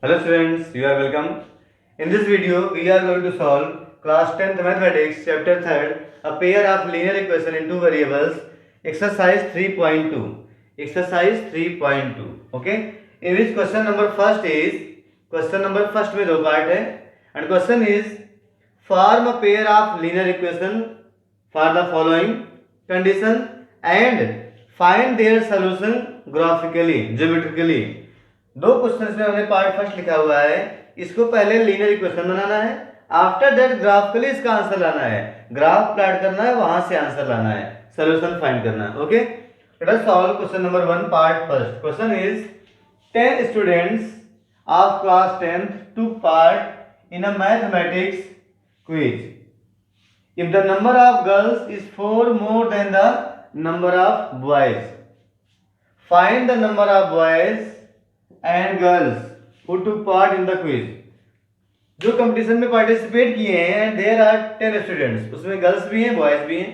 Hello students, you are welcome. In this video, we are going to solve class 10th mathematics chapter 3rd, a pair of linear equation in two variables, exercise 3.2. Exercise 3.2. Okay? In which question number first में दो part है and question is form a pair of linear equation for the following condition and find their solution graphically, geometrically. दो question में हमने part first लिखा हुआ है, इसको पहले लीनियर इक्वेशन बनाना है, आफ्टर दैट ग्राफिकली इसका आंसर लाना है, ग्राफ प्लॉट करना है, वहां से आंसर लाना है, सॉल्यूशन फाइंड करना है. Okay, late us solve question number 1 part first. Question is 10 students of class 10th took part in a mathematics quiz. If the number of girls is 4 more than the number of boys, find the number of boys and girls who took part in the quiz. जो competition में participate किए हैं and there are 10 students, उसमें girls भी हैं boys भी हैं.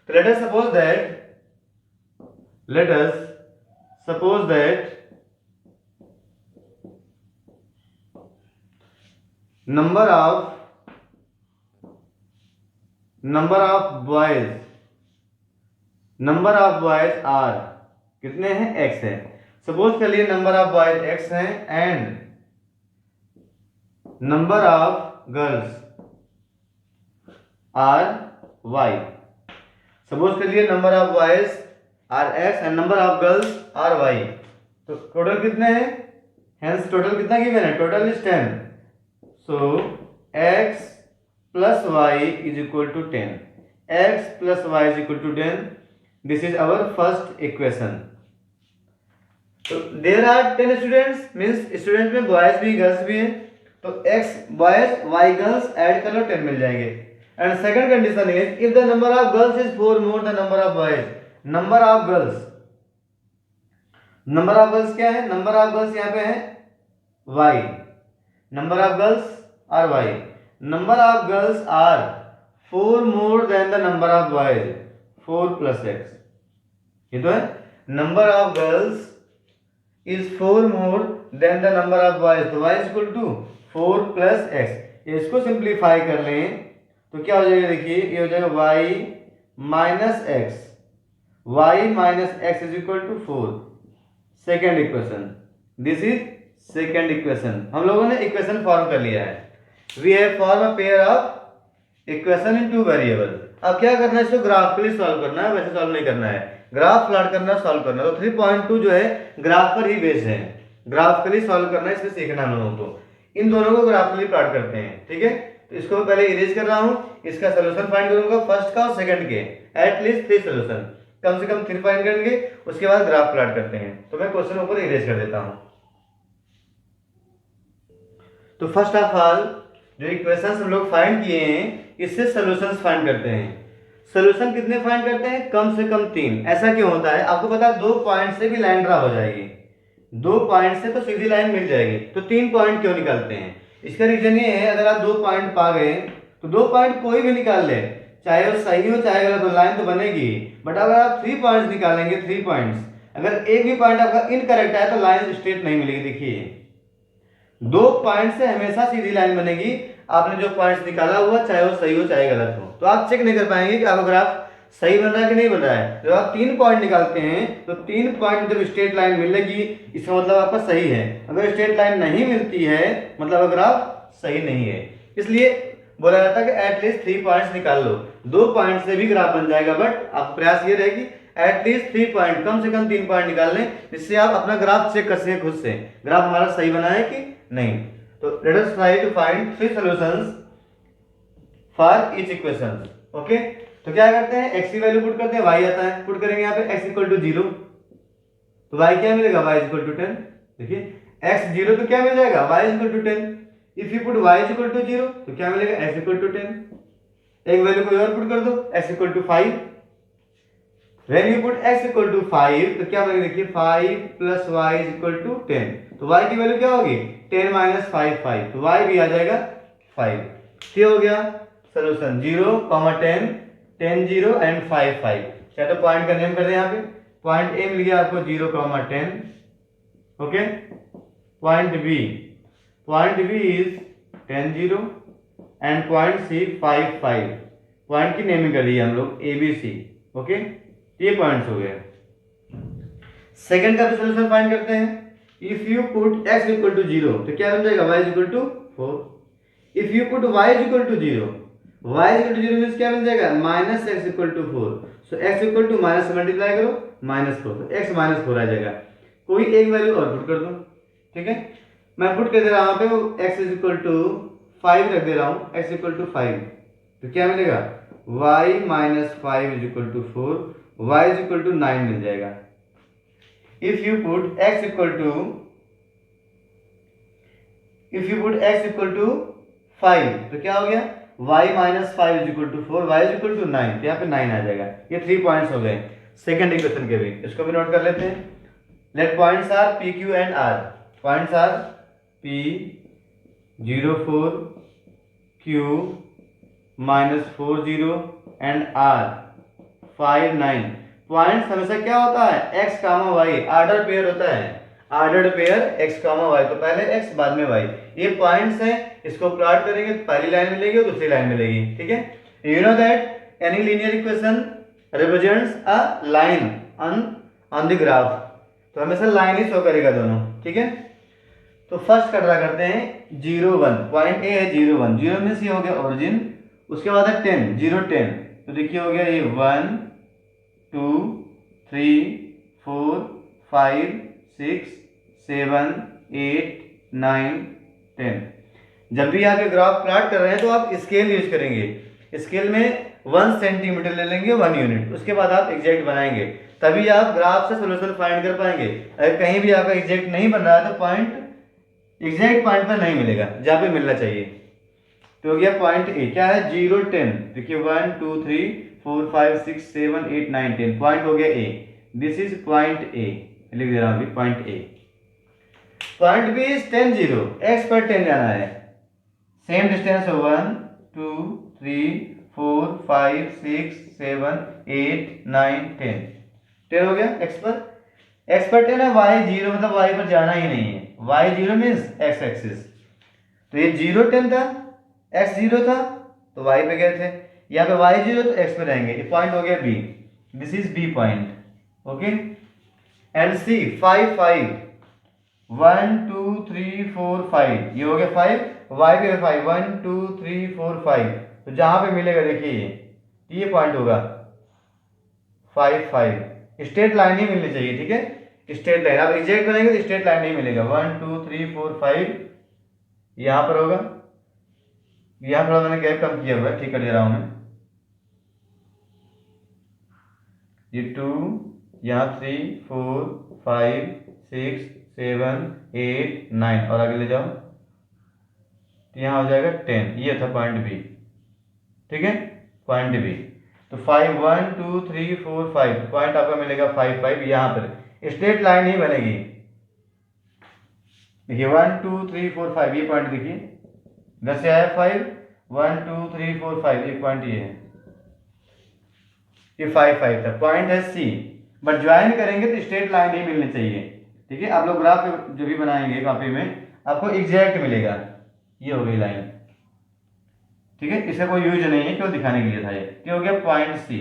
तो let us suppose that number of boys are कितने हैं, x है. सपोज कर लिए नंबर ऑफ बॉयज x हैं and number of girls are y. Suppose कर लिए number of boys are x and number of girls are y. तो total कितने हैं, हेंस टोटल कितना गिवन है, total is 10. So x plus y is equal to 10. x plus y is equal to 10. This is our first equation. तो there are 10 students means student में boys भी girls भी हैं, तो x boys y girls add कर लो 10 मिल जाएंगे. And second condition is if the number of girls is 4 more the number of boys. Number of girls क्या है, नंबर ऑफ गर्ल्स यहाँ पे है y, number of girls are y. Number of girls are 4 more than the number of boys, 4 plus x. ये तो है number of girls is 4 more than the number of boys, तो y is equal to 4 plus x. इसको simplify कर लें तो क्या हो जाएगा, देखिए ये हो जाएगा y minus x. y minus x is equal to 4. Second equation, this is second equation. हम लोगों ने इक्वेशन फॉर्म कर लिया है. We have form a pair of equation in two variable. अब क्या करना है, इसको ग्राफिकली सॉल्व करना है, वैसे सॉल्व नहीं करना है, ग्राफ प्लॉट करना, सॉल्व करना. तो 3.2 जो है ग्राफ पर ही बेस्ड है, ग्राफिकली सॉल्व करना है, इसमें सीखना हम लोगों को. इन दोनों को ग्राफिकली प्लॉट करते हैं, ठीक है. तो इसको मैं पहले इरेज कर रहा हूं, इसका सॉल्यूशन फाइंड करूंगा फर्स्ट का और सेकंड के, एटलीस्ट 3 सॉल्यूशन, कम से कम 3 फाइंड करेंगे, उसके बाद ग्राफ प्लॉट करते हैं. तो मैं क्वेश्चन ऊपर इरेज कर देता हूं. तो फर्स्ट ऑफ ऑल जो इक्वेशंस हम लोग फाइंड किए हैं, इससे सॉल्यूशंस फाइंड करते हैं. सॉल्यूशन कितने फाइंड करते हैं, कम से कम 3. ऐसा क्यों होता है, आपको पता है 2 पॉइंट से भी लाइन ड्रा हो जाएगी, 2 पॉइंट से तो सीधी लाइन मिल जाएगी, तो 3 पॉइंट क्यों निकालते हैं. इसका रीजन ये है, अगर आप 2 पॉइंट पा गए तो 2 पॉइंट कोई भी निकाल ले, चाहे वो सही हो चाहे गलत हो, लाइन तो बनेगी. बट अगर आप 3 पॉइंट्स निकालेंगे, 3 पॉइंट्स, अगर एक भी पॉइंट आपका इनकरेक्ट है तो लाइन स्ट्रेट नहीं मिलेगी. देखिए 2 पॉइंट से हमेशा सीधी लाइन बनेगी. आपने जो पॉइंट्स निकाला हुआ चाहे वो सही हो चाहे गलत हो, तो आप चेक नहीं कर पाएंगे कि आपका ग्राफ सही बन रहा है कि नहीं बन रहा है. जब आप 3 पॉइंट निकालते हैं तो 3 पॉइंट जब स्ट्रेट लाइन मिलेगी, इसका मतलब आपका सही है. अगर स्ट्रेट लाइन नहीं मिलती है मतलब ग्राफ सही नहीं है. इसलिए बोला जाता है कि एटलीस्ट 3 पॉइंट्स निकाल लो. 2 पॉइंट से भी ग्राफ बन जाएगा, बट आप प्रयास ये रहेगी एटलीस्ट 3 पॉइंट, कम से कम 3 पॉइंट निकाल लें, जिससे आप अपना ग्राफ चेक कर सकें खुद से, ग्राफ हमारा सही बना है कि नहीं. तो let us try to find 3 solutions for each equation. Okay, तो क्या करते हैं, x की वैल्यू पुट करते हैं, y आता है, पुट करेंगे यहाँ पे x इक्वल टू 0, तो y क्या मिलेगा, y इक्वल टू 10. देखिए x 0 तो क्या मिल जाएगा, y equal to 10. If you put y equal to 0 तो क्या मिलेगा, x इक्वल टू 10. एक वैल्यू कोई और पुट कर दो, x equal to 5. When you put x equal to 5 तो क्या मिलेगा, देखिए 5 plus y is equal to 10. तो y की वैल्यू क्या होगी, 10 माइनस 5 5, तो y भी आ जाएगा 5. क्या हो गया सॉल्यूशन, 0, 10, 10 0 एंड 5 5. क्या तो पॉइंट का नेम कर दें यहाँ पे. पॉइंट ए मिल गया आपको 0, 10. Okay, point B point B is 10 0 and point C 5 5। Point की नेमिंग कर ली है हम लोग ए बी सी। ओके, ये पॉइंट्स हो गए। सेकंड का भी सोल्यूशन फाइंड करते हैं। If you put x equal to 0 तो क्या बन जाएगा y equal to 4। If you put y equal to 0, y equal to 0 means क्या बन जाएगा minus x equal to 4। So x equal to minus multiply करो -4, तो x -4 आ जाएगा। कोई एक वैल्यू और पुट कर दो, ठीक है। मैं पुट कर दे रहा हूं पे वो x इज इक्वल टू 5 रख दे रहा हूं, x इक्वल टू 5, तो क्या मिलेगा y minus 5 is equal to 4, y is equal to 9 मिल जाएगा। If you put x equal to 5 तो क्या हो गया y minus 5 is equal to 4, y is equal to 9, तो यहाँ पे 9 आ जाएगा। ये 3 पॉइंट्स हो गए सेकंड इक्वेशन के भी, इसको भी नोट कर लेते हैं। Let points are p q and r। Points are p 0 4 q -4 0 and r 5 9। Points हमेशा क्या होता है x comma y, order pair होता है, ordered pair x comma y, तो पहले x बाद में y। ये पॉइंट्स हैं, इसको प्लॉट करेंगे तो पहली लाइन मिलेगी और दूसरी लाइन मिलेगी, ठीक है। You know that any linear equation represents a line on the graph, तो हमेशा लाइन ही शो करेगा दोनों, ठीक है। तो फर्स्ट का ड्रा करते हैं 0 1। पॉइंट ए है 0 1, 0 मींस ये हो गया ओरिजिन, उसके बाद है 10 0 10, तो देखिए हो गया ये 1 2 3 4 5 6 7 8 9 10। जब भी आप ये ग्राफ प्लॉट कर रहे हैं तो आप स्केल यूज करेंगे। स्केल में 1 सेंटीमीटर ले लेंगे 1 यूनिट, उसके बाद आप एग्जैक्ट बनाएंगे, तभी आप ग्राफ से सोल्यूशन फाइंड कर पाएंगे। अगर कहीं भी आपका एग्जैक्ट नहीं बन रहा है तो पॉइंट एग्जैक्ट पॉइंट पर नहीं मिलेगा जहाँ पे मिलना चाहिए। तो हो गया पॉइंट ए, क्या है 0 10, देखिए 1 2 3 4 5 6 7 8 9 10, पॉइंट हो गया A. This is point A, लिख दे रहा हूँ अभी point A. Point B is 10 0, x पर 10 जाना है, सेम डिस्टेंस 1 2 3 4 5 6 7 8 9 10, 10 हो गया x पर। x पर 10 है, y 0 मतलब y पर जाना ही नहीं है, y 0 मीन्स x एक्सिस, तो ये 0 10 था, x 0 था तो y पे गए थे, यहाँ पे y 0 तो x पे रहेंगे। ये पॉइंट हो गया b, this is b point, okay. And c 5 5 1 2 3 4 5, ये हो गया 5, y पे 5 1 2 3 4 5, तो जहां पे मिलेगा देखिए ये पॉइंट होगा 5 5। स्ट्रेट लाइन ही मिलनी चाहिए, ठीक है, स्ट्रेट लाइन। आप एग्जैक्ट बनाएंगे तो स्ट्रेट लाइन नहीं मिलेगा। 1 2 3 4 5 यहाँ पर होगा, यहाँ थोड़ा मैंने गैप कम किया हुआ है, ठीक कर दे रहा हूँ मैं। ये 2, यहाँ 3 4 5 6 7 8 9, और आगे ले जाओ तो यहाँ हो जाएगा 10। ये था पॉइंट बी, ठीक है, पॉइंट बी। तो 5 1 2 3 4 5, पॉइंट आपका मिलेगा 5 5। यहाँ पर स्ट्रेट लाइन ही बनेगी, देखिए 1 2 3 4 5, ये पॉइंट देखिए इधर से आया 5 1 2 3 4 5, एक पॉइंट ये है, ये 5 5 था। पॉइंट है सी, बट ज्वाइन करेंगे तो स्ट्रेट लाइन ही मिलनी चाहिए, ठीक है। आप लोग ग्राफ जो भी बनाएंगे कॉपी में आपको एग्जैक्ट मिलेगा, ये हो गई लाइन, ठीक है। इसका कोई यूज नहीं है, क्यों दिखाने के लिए था ये हो गया पॉइंट सी।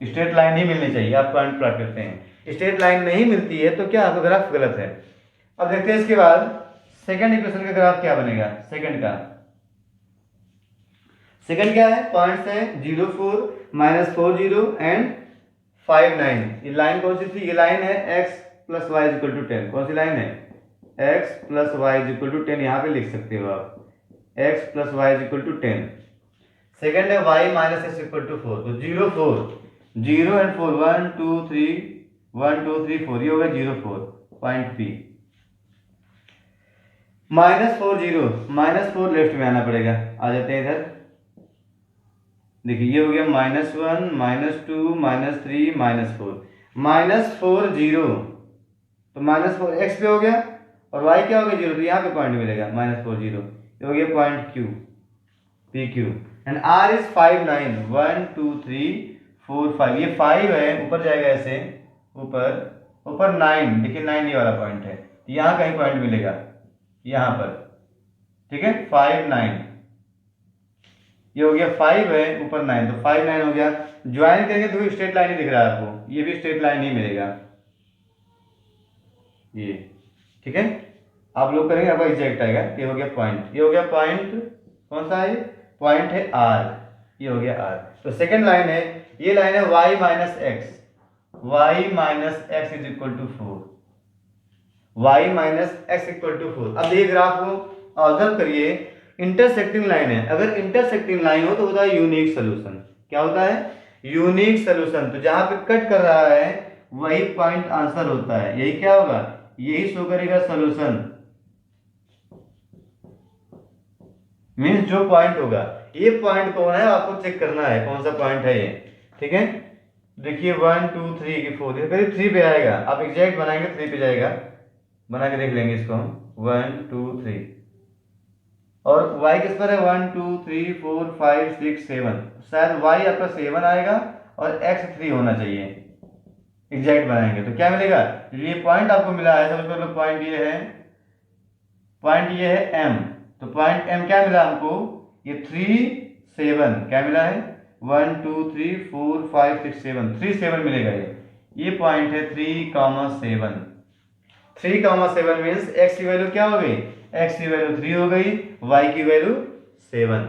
स्ट्रेट लाइन ही मिलनी चाहिए, आप पॉइंट प्लॉट करते हैं, स्ट्रेट लाइन नहीं मिलती है तो क्या आपका ग्राफ गलत है। अब देखते हैं इसके बाद सेकंड इक्वेशन का ग्राफ क्या बनेगा। सेकंड क्या है, पॉइंट्स है 0 4 -4 0 एंड 5 9। ये लाइन कौन सी थी, ये लाइन है x + y = 10। कौन सी लाइन है, x + y = 10, यहाँ पे लिख सकते हो आप, x + y = 10। सेकंड है y - x = 4, तो 0 4 0 एंड 4 1 2 3 1 2 3 4, ये होगा 0 4, पॉइंट p। -4 0, -4 लेफ्ट में आना पड़ेगा, आ जाते हैं इधर, देखिए ये हो गया -1 -2 -3 -4 -4 0, तो -4 x पे हो गया और y क्या हो गया 0, तो यहाँ पे पॉइंट मिलेगा -4 0, ये हो गया point q p q। And r is 5 9 1 2 3 4 5, ये 5 है, ऊपर जाएगा ऐसे, ऊपर 9, देखिए 9 ये वाला पॉइंट है, यहाँ कहीं पॉइंट मिलेगा, यहाँ पर ठीक है, 5 9, ये हो गया 5 है ऊपर 9, तो 5 9 हो गया। ज्वाइन करेंगे तो स्ट्रेट लाइन ही दिख रहा है आपको, ये भी स्ट्रेट लाइन ही मिलेगा ये, ठीक है। आप लोग करेंगे आपका एग्जैक्ट आएगा। ये हो गया पॉइंट, ये हो गया पॉइंट, कौन सा है पॉइंट है आर, ये हो गया आर। तो सेकंड लाइन है, ये लाइन है y minus x, y minus x is equal to 4, y minus x equal to 4। अब ये ग्राफ को ऑब्जर्व करिए, इंटरसेक्टिंग लाइन है, अगर इंटरसेक्टिंग लाइन हो तो होता है यूनिक सोल्यूशन। क्या होता है? Unique solution. तो जहां पे कट कर रहा है वही पॉइंट आंसर होता है, यही क्या होगा, यही शो करेगा सोल्यूशन, मीन्स जो पॉइंट होगा। ये पॉइंट कौन है आपको चेक करना है, कौन सा पॉइंट है ये, ठीक है। देखिए 1 2 3 की 4, करीब 3 पे आएगा, आप एग्जैक्ट बनाएंगे 3 पे जाएगा, बना के देख लेंगे इसको हम, 1 2 3, और y किस पर है 1 2 3 4 5 6 7, शायद y आपका 7 आएगा और x 3 होना चाहिए, एग्जैक्ट बनाएंगे तो क्या मिलेगा, ये पॉइंट आपको मिला है, समझ लो पॉइंट ये है, पॉइंट ये है m, तो पॉइंट m क्या मिला हमको, ये 3 7 क्या मिला है, 1 2 3 4 5 6 7, 3 7 मिलेगा ये पॉइंट है 3,7, 3,7 मीन्स x की वैल्यू क्या हो गई, x की वैल्यू 3 हो गई, y की वैल्यू 7,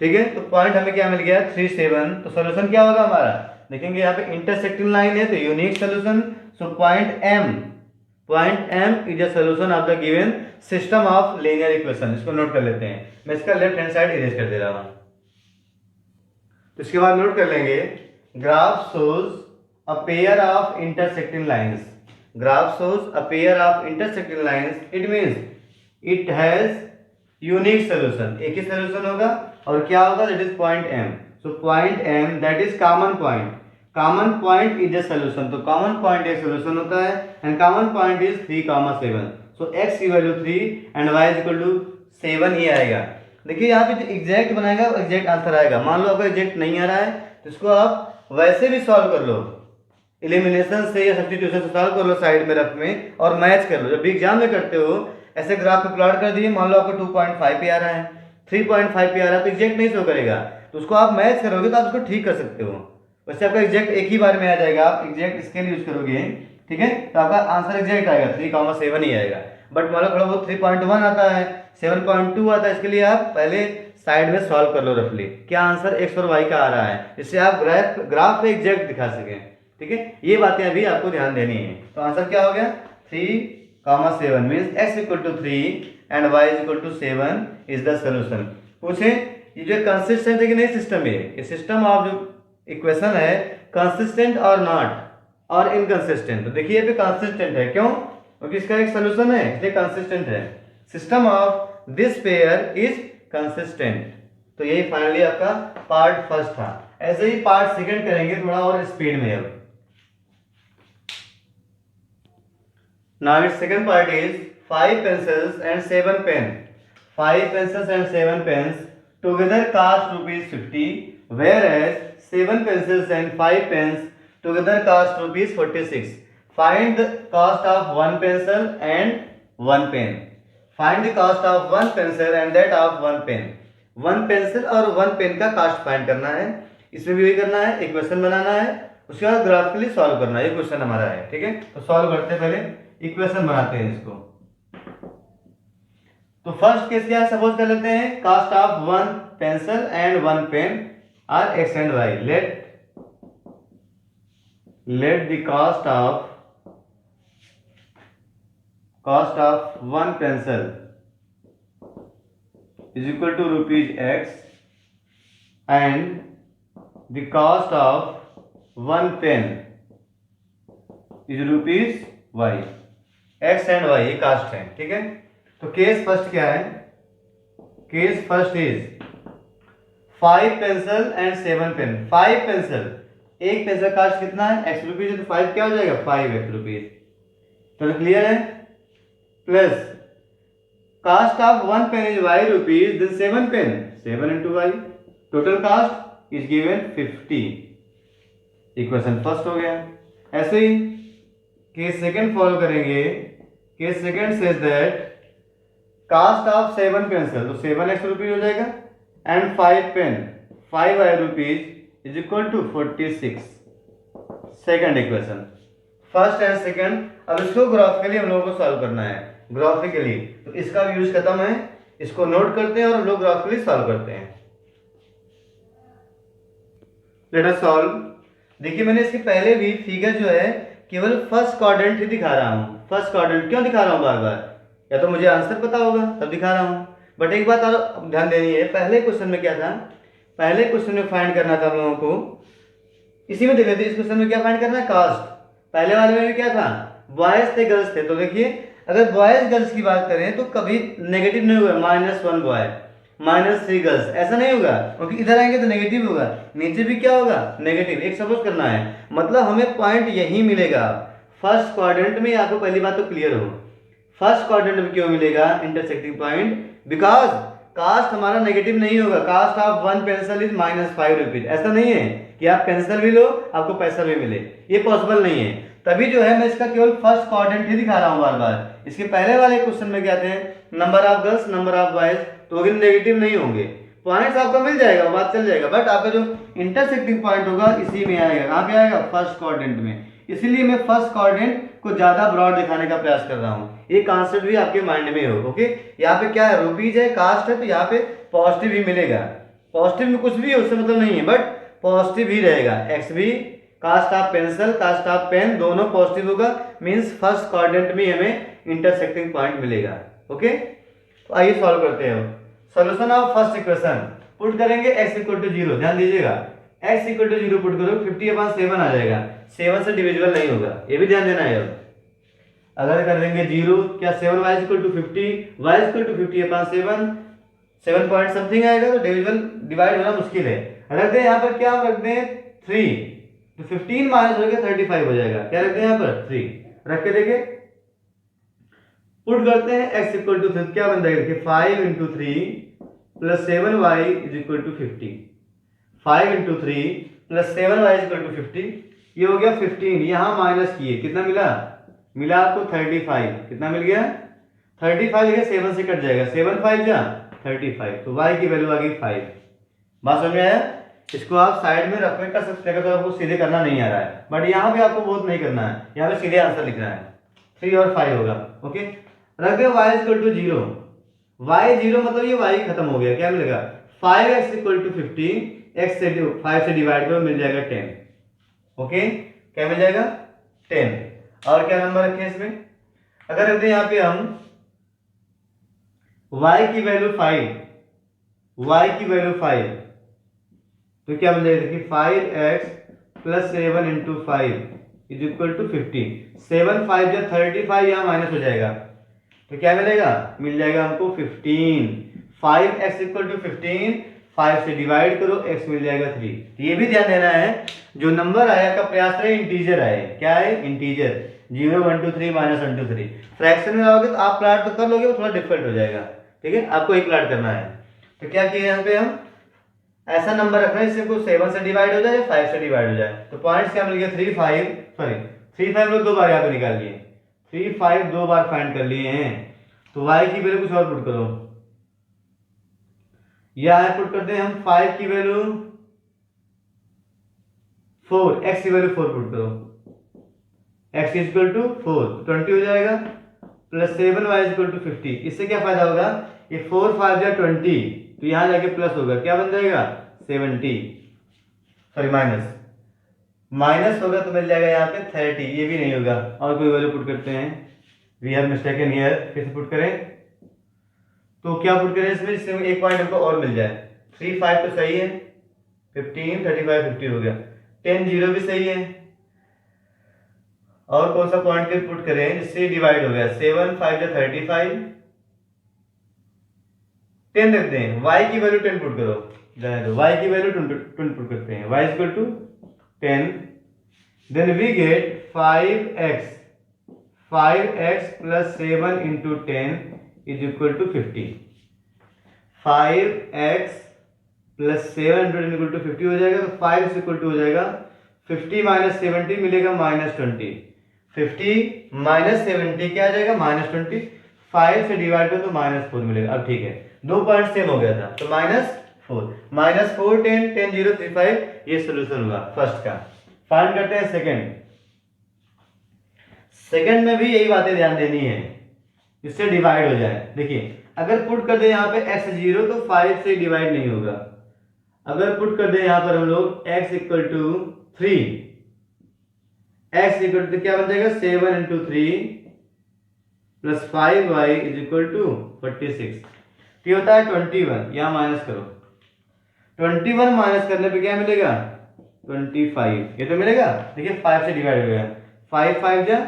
ठीक है। तो पॉइंट हमें क्या मिल गया 3 7, तो सोल्यूशन क्या होगा हमारा, देखेंगे यहाँ पे इंटरसेक्टिंग लाइन है तो unique solution, so point m is a solution of the given system of linear equation. इसको नोट कर लेते हैं, मैं इसका लेफ्ट हैंड साइड इरेज कर दे रहा हूं। तो इसके बाद नोट कर लेंगे, graph shows a pair of intersecting lines, graph shows a pair of intersecting lines, it means it has unique solution, एक ही सोल्यूशन होगा और क्या होगा, that is point m, so point m that is common point, common point is a solution, तो common point एक solution होता है and common point is 3,7, so x की value 3 and y is equal to 7 ही आएगा। देखिए यहाँ पे जो एग्जैक्ट बनाएगा वो एग्जैक्ट आंसर आएगा। मान लो अगर एग्जैक्ट नहीं आ रहा है तो इसको आप वैसे भी सॉल्व कर लो, एलिमिनेशन से या सब्स्टिट्यूशन से सॉल्व कर लो साइड में रफ में और मैच कर लो। जब भी एग्जाम में करते हो ऐसे ग्राफ पे प्लॉट कर दिए, मान लो आपको 2.5 पे आ रहा है, 3.5 पे आ रहा है, तो एग्जैक्ट नहीं शो करेगा, तो उसको आप मैच करोगे तो आप उसको ठीक कर सकते हो। वैसे आपका एग्जैक्ट एक ही बार में आ जाएगा, आप एग्जैक्ट स्केल यूज करोगे, ठीक है, तो आपका आंसर एग्जैक्ट आएगा 3,7 ही आएगा। बट मान लो थोड़ा बहुत 3.1 आता है, 7.2 आता है, इसके लिए आप पहले साइड में सॉल्व कर लो रफली, क्या आंसर x और y का आ रहा है, इससे आप ग्राफ पे एग्जैक्ट दिखा सकें, ठीक है। ये बातें अभी आपको ध्यान देनी है। तो आंसर क्या हो गया 3,7 means x equal to 3 and y is equal to 7 is the solution. पूछे ये जो कंसिस्टेंट है कि नहीं सिस्टम, ये सिस्टम ऑफ जो इक्वेशन है कंसिस्टेंट और नॉट और इनकंसिस्टेंट, तो देखिए ये पे कंसिस्टेंट है, क्यों, क्योंकि इसका एक सोल्यूशन है इसलिए कंसिस्टेंट है। System of this pair is consistent. तो यही फाइनली आपका पार्ट फर्स्ट था। ऐसे ही पार्ट सेकंड करेंगे थोड़ा और स्पीड में। अब now it's second part is 5 pencils and 7 pen, 5 pencils and 7 pens together cost ₹50, whereas 7 pencils and 5 pens together cost ₹46. Find the cost of one pencil and one pen. Find the cost of one pencil and that of one pen. One pencil और one pen का cast find करना है, इसमें भी वही करना है, equation बनाना है, उसके बाद ग्राफिकली सॉल्व करना है। ये क्वेश्चन हमारा है, ठीक है। तो सॉल्व करते पहले इक्वेशन बनाते हैं इसको। तो फर्स्ट केस क्या है, सपोज कर लेते हैं cost of one pencil and one pen are x and y. Let the cost of one pencil is equal to ₹x and the cost of one pen is ₹y। x and y ये cost है, ठीक है। तो case first क्या है, case first is 5 pencil and 7 pen. 5 pencil, एक pencil cost कितना है x रुपीज, तो 5 क्या हो जाएगा 5x रुपीज। तो क्लियर है। Plus cost of one pen is y rupees, then 7 pen 7 into y, total cost is given 50। Equation first हो गया। ऐसे ही केस सेकंड फॉलो करेंगे। Case second says that cost of 7 pencil, तो 7x rupees हो जाएगा, and 5 pen 5i rupees is equal to 46। Second equation, first and second. अब इसको ग्राफिकली हम लोगों को सॉल्व करना है, ग्राफिकली, तो इसका यूज खत्म है, इसको नोट करते हैं और हम लोग ग्राफिकली सॉल्व करते हैं। Late us solve. देखिए मैंने इसके पहले भी फिगर जो है केवल फर्स्ट क्वाड्रेंट ही दिखा रहा हूँ। फर्स्ट क्वाड्रेंट क्यों दिखा रहा हूँ बार बार? या तो मुझे आंसर पता होगा तब दिखा रहा हूँ, बट एक बात और ध्यान देनी है, पहले क्वेश्चन में क्या था, पहले क्वेश्चन में फाइंड करना था हम लोगों को, इसी में देखे थे, इस क्वेश्चन में क्या फाइंड करना है, कास्ट। पहले वाले में भी क्या था, बॉयज थे गर्ल्स थे, तो देखिए अगर बॉयज गर्ल्स की बात करें तो कभी नेगेटिव नहीं होगा, -1 बॉय -3 गर्ल्स, ऐसा नहीं होगा, क्योंकि इधर आएंगे तो नेगेटिव होगा, नीचे भी क्या होगा, नेगेटिव। एक सपोज करना है, मतलब हमें पॉइंट यही मिलेगा फर्स्ट क्वाड्रेंट में। आपको पहली बात तो क्लियर हो, फर्स्ट क्वाड्रेंट में क्यों मिलेगा इंटरसेक्टिंग पॉइंट, बिकॉज कास्ट हमारा नेगेटिव नहीं होगा। Cost of 1 pencil is -5 rupees. ऐसा नहीं है कि आप पेंसिल भी लो आपको पैसा भी मिले, ये पॉसिबल नहीं है। तभी जो है मैं इसका केवल फर्स्ट क्वाड्रेंट ही दिखा रहा हूँ बार बार। इसके पहले वाले क्वेश्चन में क्या थे, number of girls number of boys, तो भी नेगेटिव नहीं होंगे, पॉइंट्स आपको मिल जाएगा, बात चल जाएगा, बट आपका जो इंटरसेक्टिंग पॉइंट होगा इसी में आएगा। कहाँ पे आएगा, फर्स्ट क्वाड्रेंट में। इसीलिए मैं फर्स्ट क्वाड्रेंट को ज्यादा ब्रॉड दिखाने का प्रयास कर रहा हूँ, ये कॉन्सेप्ट भी आपके माइंड में हो। ओके, यहाँ पे क्या है, रुपीज है, कास्ट है, तो यहाँ पे पॉजिटिव ही मिलेगा। पॉजिटिव में कुछ भी है उससे मतलब नहीं है, बट पॉजिटिव ही रहेगा। एक्स भी, cost of pencil, cost of pen, दोनों पॉजिटिव होगा, मींस फर्स्ट क्वाड्रेंट में हमें इंटरसेक्टिंग पॉइंट मिलेगा। ओके, तो आइए सॉल्व करते हैं। Solution of first equation, put करेंगे x इक्वल टू 0, ध्यान दीजिएगा, x इक्वल टू 0 पुट करो, 50/7 आ जाएगा, 7 से डिविजिबल नहीं होगा, ये भी ध्यान देना है। अगर कर देंगे 0, क्या 7y equal to 50, y equal to 50/7, 7 point something आएगा, तो डिविजिबल डिवाइड होना मुश्किल है। रख दें यहाँ पर, क्या रख दें 3, तो 15 माइनस हो गया 35 हो जाएगा, क्या रख दें यहाँ पर 3, रख के देखे, पुट करते हैं x इक्वल टू 3, क्या बन जाएगा, देखिए 5 into 3 plus 7y is equal to 50, 5 into 3 plus 7y is equal to 50, ये हो गया 15, यहाँ माइनस किए, कितना मिला, मिला आपको 35, कितना मिल गया 35, देखिए 7 से कट जाएगा, 7 5 जा 35, तो y की वैल्यू आ गई 5। बात समझ में आया? इसको आप साइड में रख कर सकते हैं, तो आपको सीधे करना नहीं आ रहा है, बट यहाँ पे आपको बहुत नहीं करना है, यहाँ पे सीधे आंसर लिखना है, 3 और 5 होगा। ओके, रख दे y इक्वल टू 0, y 0 मतलब ये y खत्म हो गया, क्या मिलेगा 5x इक्वल टू 50, x से 5 से डिवाइड करो, मिल जाएगा 10। ओके, क्या मिल जाएगा 10। और क्या नंबर रखें इसमें, अगर रखते यहाँ पे हम y की वैल्यू 5, y की वैल्यू 5, तो क्या मिल जाएगा, देखिए 5x plus 7 into 5 is equal to 50, 7 5 या 35, यहाँ माइनस हो जाएगा, तो क्या मिलेगा, मिल जाएगा हमको 15, 5x इक्वल टू 15, 5 से डिवाइड करो, x मिल जाएगा 3। तो ये भी ध्यान देना है, जो नंबर आया का प्रयास रहे इंटीजर आए, क्या है इंटीजर, 0 1 2 3 -1 2 3। फ्रैक्शन में आओगे तो आप प्लाट तो कर लोगे, वो थोड़ा डिफरेंट हो जाएगा, ठीक है, आपको एक प्लाट करना है। तो क्या किए यहाँ पे हम, ऐसा नंबर रखना है जिससे 7 से डिवाइड हो जाए या 5 से डिवाइड हो जाए, तो पॉइंट्स क्या मिल गया 3 5 लोग 2 बार यहाँ पे निकाल लिए, 3 5 2 बार फाइंड कर लिए हैं, तो y की वैल्यू कुछ और पुट करो, यहाँ पुट करते हैं हम 5 की वैल्यू 4, x की वैल्यू 4 पुट करो, x इक्वल टू 4 20 हो जाएगा, प्लस 7y इक्वल टू 50, इससे क्या फायदा होगा, ये 4 5 या 20, तो यहाँ जाके प्लस होगा, क्या बन जाएगा 70, सॉरी माइनस होगा तो मिल जाएगा यहाँ पे 30, ये भी नहीं होगा, और कोई वैल्यू पुट करते हैं, वी हैव मिस्टेकन हियर, फिर से पुट करें, तो क्या पुट करें इसमें, जिससे एक पॉइंट हमको और मिल जाए, 3 5 तो सही है, 15 35 50 हो गया, 10 0 भी सही है, और कौन सा पॉइंट के पुट करें जिससे डिवाइड हो गया, 7 5 या 35, 10 रखते हैं, y की वैल्यू 10 पुट करो, y की वैल्यू 20 पुट करते हैं, y equal to 10, then we get 5x plus 7 into 10 is equal to 50, 5x plus 7 into 10 equal to 50 हो जाएगा, तो 5 इक्वल टू हो जाएगा 50 माइनस 70 मिलेगा -20, 50 माइनस 70 क्या आ जाएगा -20, 5 से डिवाइड करो तो -4 मिलेगा। अब ठीक है, 2 पॉइंट सेम हो गया था तो -4 -4 10 10 0 3 5, ये सोल्यूशन हुआ फर्स्ट का। फाइंड करते हैं सेकंड। सेकंड में भी यही बातें ध्यान देनी है, इससे डिवाइड हो जाए। देखिए अगर पुट कर दे यहाँ पे x0 तो 5 से डिवाइड नहीं होगा। अगर पुट कर दे यहाँ पर हम लोग x equal to 3, x equal to क्या बन जाएगा 7 into 3 plus 5y is equal to 46, ये होता है 21। यहाँ माइनस करो, 21 माइनस करने पे क्या मिलेगा 25, ये तो मिलेगा। देखिए 5 से डिवाइड हो गया, 5 5 जा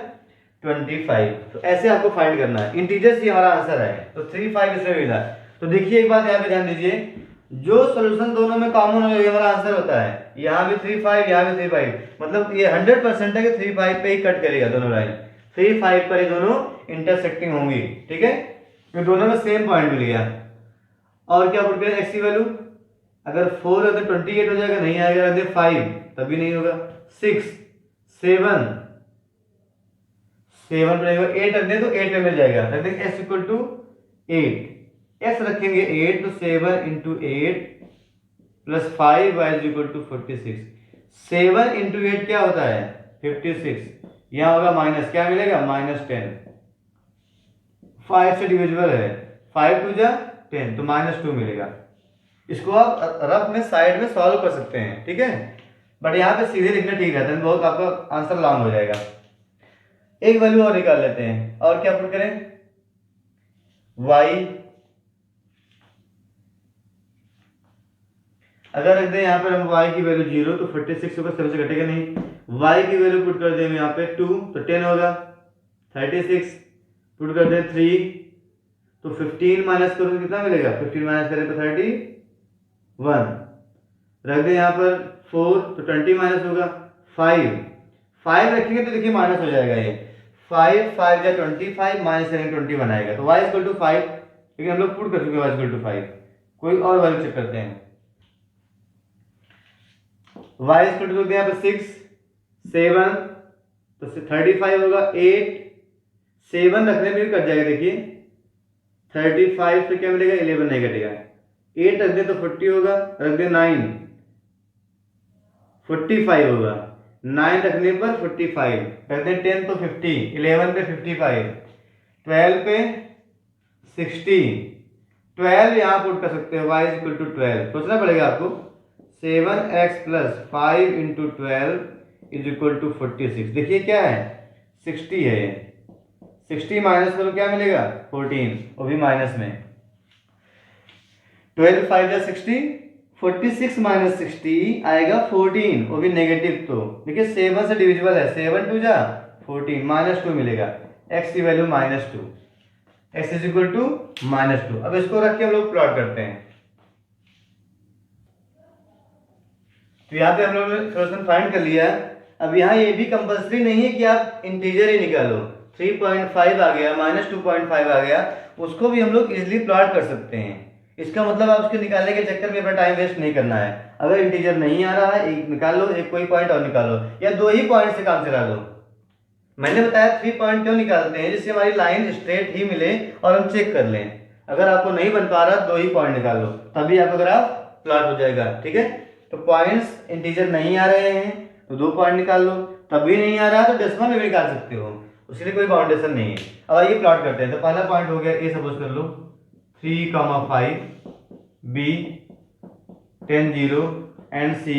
25। तो ऐसे आपको फाइंड करना है। इंटीजर्स ही हमारा आंसर है, तो 3 5 इसमें मिला। तो देखिए एक बात यहाँ पे ध्यान दीजिए, जो सोल्यूशन दोनों में कॉमन हो ये हमारा आंसर होता है। यहाँ भी 3 5, यहाँ भी 3 5, मतलब ये 100% है कि 3 5 पे ही कट करेगा दोनों लाइन, 3 5 पर ही दोनों इंटरसेक्टिंग होंगी। ठीक है, तो दोनों में सेम पॉइंट मिल गया। और क्या पुट करें x की वैल्यू, अगर 4 है तो 28 हो जाएगा, नहीं आएगा रख दे 5 तभी नहीं होगा, 6 7 7 पर 8 रख दे तो 8 में मिल जाएगा, रख देंगे x इक्वल टू 8, x रखेंगे 8 तो 7 into 8 plus 5 y is equal to 46। 7 into 8 क्या होता है 56, यहाँ होगा माइनस, क्या मिलेगा -10। 5 से डिविजिबल है, 5 2 जा 10 तो -2 मिलेगा। इसको आप रफ में साइड में सॉल्व कर सकते हैं, ठीक है, बट यहाँ पे सीधे लिखना ठीक रहता है, बहुत आपका आंसर लॉन्ग हो जाएगा। एक वैल्यू और निकाल लेते हैं, और क्या पुट करें y, अगर रख दें यहाँ पर हम y की वैल्यू 0 तो 46 होगा, 7 से घटेगा नहीं। y की वैल्यू पुट कर दें यहाँ पे 2 तो 10 होगा, 36 पुट कर दें 3 तो 15 माइनस करो तो कितना मिलेगा, 15 माइनस करें तो 31, रख दें यहाँ पर 4 तो 20 माइनस होगा, 5 रखेंगे तो देखिए माइनस हो जाएगा, ये 5 5 या 25 माइनस करेंगे 21 आएगा, तो y इक्वल टू 5, लेकिन हम लोग पुट कर चुके हैं y इक्वल टू 5। कोई और वैल्यू चेक करते हैं, y इक्वल टू यहाँ पे 6 7 तो 35 होगा, 8 7 रखने में भी कट जाएगा, देखिए 35 से क्या मिलेगा 11 नहीं कटेगा, 8 रख दे तो 40 होगा, रख दे 9 45 होगा, 9 रखने पर 45, रख दे 10 तो 50, 11 पे 55, 12 पे 60, 12 यहाँ पुट कर सकते हैं, y इज इक्वल टू 12, सोचना पड़ेगा आपको, 7x plus 5 into 12 is equal to 46। देखिए क्या है 60 है, 60 माइनस करो क्या मिलेगा 14, वो भी माइनस में, 12 5 जा 60, 46 माइनस 60 आएगा 14, वो भी नेगेटिव। तो देखिए 7 से डिविजिबल है, 7 2 जा 14, -2 मिलेगा, x की वैल्यू -2, x इज इक्वल टू -2। अब इसको रख के हम लोग प्लॉट करते हैं। तो यहाँ पे हम लोगों ने सोल्यूशन फाइंड कर लिया। अब यहाँ ये भी कंपल्सरी नहीं है कि आप इंटीजर ही निकालो, 3.5 आ गया, -2.5 आ गया, उसको भी हम लोग इजिली प्लॉट कर सकते हैं। इसका मतलब आप उसके निकालने के चक्कर में अपना टाइम वेस्ट नहीं करना है। अगर इंटीजर नहीं आ रहा है, एक निकाल लो, एक कोई पॉइंट और निकालो, या 2 ही पॉइंट से काम चला लो। मैंने बताया 3 पॉइंट क्यों निकालते हैं, जिससे हमारी लाइन स्ट्रेट ही मिले और हम चेक कर लें। अगर आपको नहीं बन पा रहा 2 ही पॉइंट निकाल लो, तभी आपका ग्राफ प्लॉट हो जाएगा, ठीक है। तो पॉइंट्स इंटीजर नहीं आ रहे हैं तो 2 पॉइंट निकाल लो, तभी नहीं आ रहा तो डेसिमल में भी निकाल सकते हो, उसके लिए कोई बाउंडेशन नहीं है। अब आइए प्लॉट करते हैं। तो पहला पॉइंट हो गया ए, सपोज कर लो 3, 5, B 10 0 and C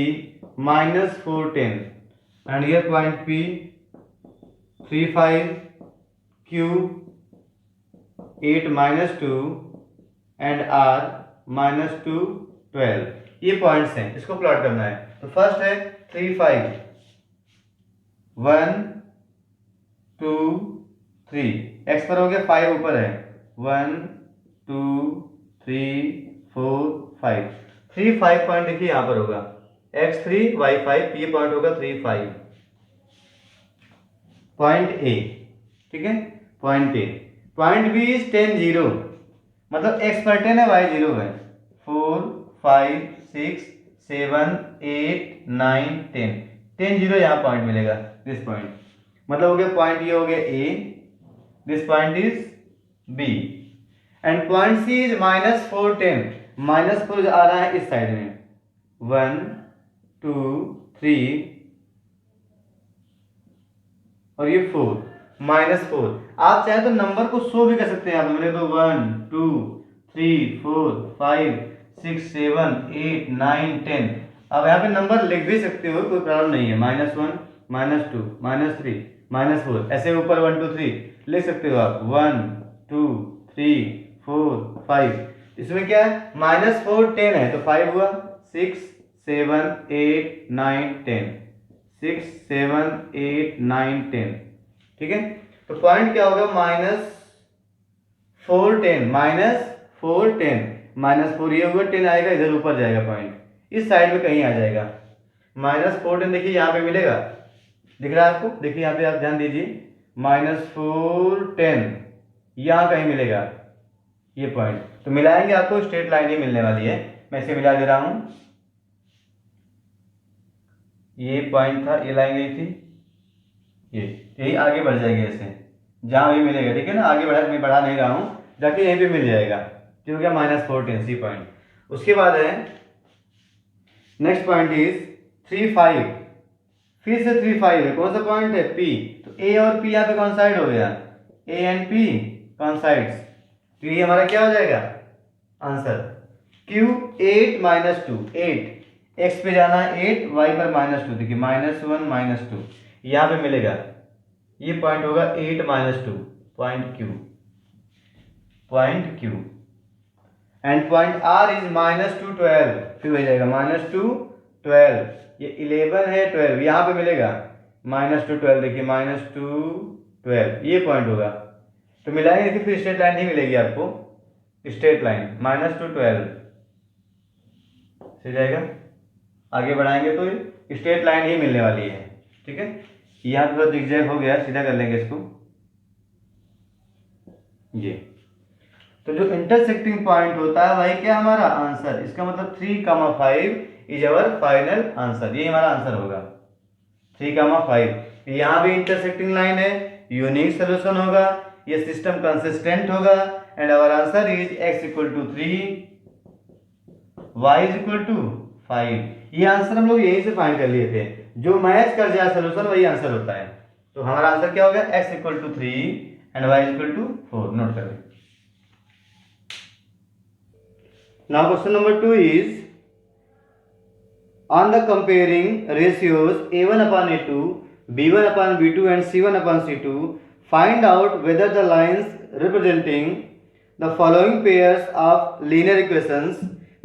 -4 10, and here point P 3 5, Q 8 -2 and R -2 12। ये पॉइंट्स हैं, इसको प्लॉट करना है। तो फर्स्ट है 3 5, 1 2 3, x पर हो गया 5 ऊपर है, 1 2 3 4 5, 3 5 पॉइंट देखिए यहाँ पर होगा, x3 y5, ये पॉइंट होगा 3 5, पॉइंट ए, ठीक है, point A. Point B is 10 0, मतलब x पर 10 है, y 0 है, 4 5 6 7 8 9 10, 10 0 यहाँ पॉइंट मिलेगा, दिस पॉइंट, मतलब हो गया पॉइंट ये हो गया A, this point is B and point C is -4 10। -4 आ रहा है इस साइड में, 1 2 3 और ये 4, -4। आप चाहे तो नंबर को शो भी कर सकते हैं। आप मैंने तो 1 2 3 4 5 6 7 8 9 10। अब यहाँ पे नंबर लिख भी सकते हो, कोई प्रॉब्लम नहीं है। -1 -2 -3 -4 ऐसे ऊपर 1 2 3 लिख सकते हो आप। 1 2 3 4 5। इसमें क्या है, -4 10 है तो 5 हुआ, 6 7 8 9 10, 6 7 8 9 10। ठीक है, तो पॉइंट क्या होगा, -4 10 -4 10 -4 ये हुआ, 10 आएगा इधर ऊपर जाएगा, पॉइंट इस साइड में कहीं आ जाएगा। -4 10 देखिए यहाँ पे मिलेगा, दिख रहा है आपको, देखिए यहाँ पे आप ध्यान दीजिए, -4 10 यहाँ कहीं मिलेगा ये पॉइंट। तो मिलाएंगे आपको स्ट्रेट लाइन ही मिलने वाली है। मैं इसे मिला दे रहा हूं, ये पॉइंट था, ये लाइन गई थी, ये यही आगे बढ़ जाएगी ऐसे जहां भी मिलेगा। ठीक है ना, आगे बढ़ा, मैं बढ़ा नहीं रहा हूं, जाके यहीं पे मिल जाएगा। जो हो गया -4 10 सी पॉइंट। उसके बाद है नेक्स्ट पॉइंट इज 3 5। फिर से 3 5 है, कौन सा पॉइंट है, पी। तो ए और पी यहाँ पे कौन साइड हो गया, ए एंड पी कौन साइड्स। तो ये हमारा क्या हो जाएगा आंसर, Q 8 -2 8 x पे जाना 8 y पर -2। देखिए -1 -2 यहाँ पे मिलेगा, ये पॉइंट होगा 8 -2 point Q and point R is -2 12। फिर हो जाएगा -2 12, ये 11 है 12 यहाँ पे मिलेगा, -2 12। देखिए -2 12 ये पॉइंट होगा। तो मिलाएंगे, देखिए फिर स्ट्रेट लाइन ही मिलेगी आपको, स्ट्रेट लाइन -2 12 से जाएगा, आगे बढ़ाएंगे तो स्ट्रेट लाइन ही मिलने वाली है। ठीक है, यहाँ पे जिगजैग हो गया, सीधा कर लेंगे इसको, ये। तो जो इंटरसेक्टिंग पॉइंट होता है वही क्या हमारा आंसर, इसका मतलब 3, 5 इज अवर फाइनल आंसर, ये हमारा आंसर होगा 3, 5। यहाँ भी इंटरसेक्टिंग लाइन है, यूनिक सोल्यूशन होगा, ये सिस्टम कंसिस्टेंट होगा and our answer is x = 3 y = 5। ये आंसर हम लोग यहीं से फाइंड कर लिए थे, जो मैच कर जाए सोल्यूशन वही आंसर होता है। तो हमारा आंसर क्या हो गया, x = 3 एंड y = 4। नोट कर लें। Now question number 2 is on the comparing ratios a1/a2, b1/b2 and c1/c2, find out whether the lines representing the following pairs of linear equations,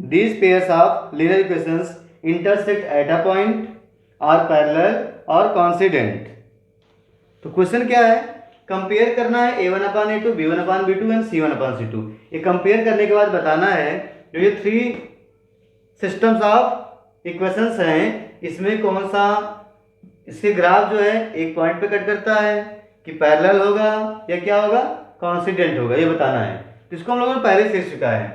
these pairs of linear equations intersect at a point, are parallel or coincident। तो question क्या है, compare करना है a1/a2, b1/b2 and c1/c2। ये compare करने के बाद बताना है जो ये 3 सिस्टम्स ऑफ इक्वेशंस हैं, इसमें कौन सा इसके ग्राफ जो है एक पॉइंट पे कट करता है, कि पैरेलल होगा या क्या होगा, कॉन्सिडेंट होगा, ये बताना है। तो इसको हम लोगों ने पहले सीख चुका है।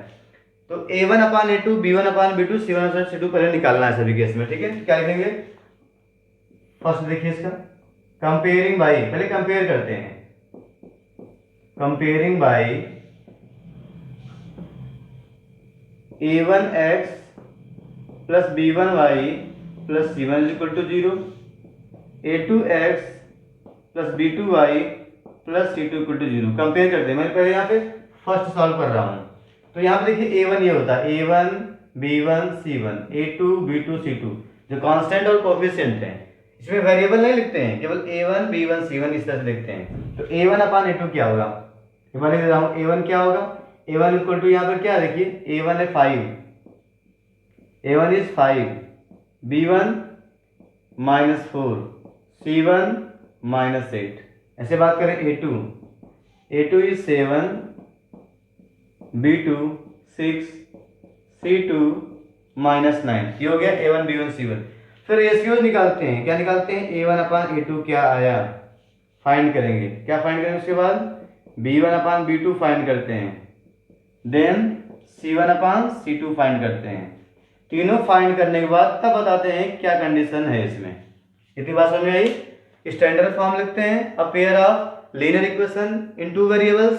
तो a1/a2, b1/b2, c1/c2 पहले निकालना है सभी केस में। ठीक है, क्या लिखेंगे, फर्स्ट देखिए इसका कंपेयरिंग बाई, पहले कंपेयर करते हैं, comparing by a1x plus b1y plus c1 = 0, a2x plus b2y plus c2 = 0। Compare करते हैं, मैं पहले यहाँ पे फर्स्ट सॉल्व कर रहा हूँ। तो यहाँ पे देखिए a1 ये होता है a1 b1 c1, a2 b2 c2 जो कांस्टेंट और कोफिशिएंट हैं। इसमें वेरिएबल नहीं लिखते हैं, केवल a1 b1 c1 इस तरह से लिखते हैं। तो a1/a2 क्या होगा, मैं लिख देता हूँ, a1 क्या होगा, a1 = यहाँ पर क्या देखिए a1 है 5, a1 इज 5, b1 -4, c1 -8। ऐसे बात करें a2 इज 7, b2 6, c2 -9। ये हो गया a1 b1 c1। फिर रेशियोज निकालते हैं, क्या निकालते हैं, a1/a2 क्या आया, फाइंड करेंगे, क्या फाइंड करेंगे, उसके बाद b1/b2 फाइंड करते हैं, देन c1/c2 फाइंड करते हैं। तीनों फाइंड करने के बाद तब बताते हैं क्या कंडीशन है इसमें। इतनी बात समझ में आई। स्टैंडर्ड फॉर्म लिखते हैं, अ pair of linear equation in 2 variables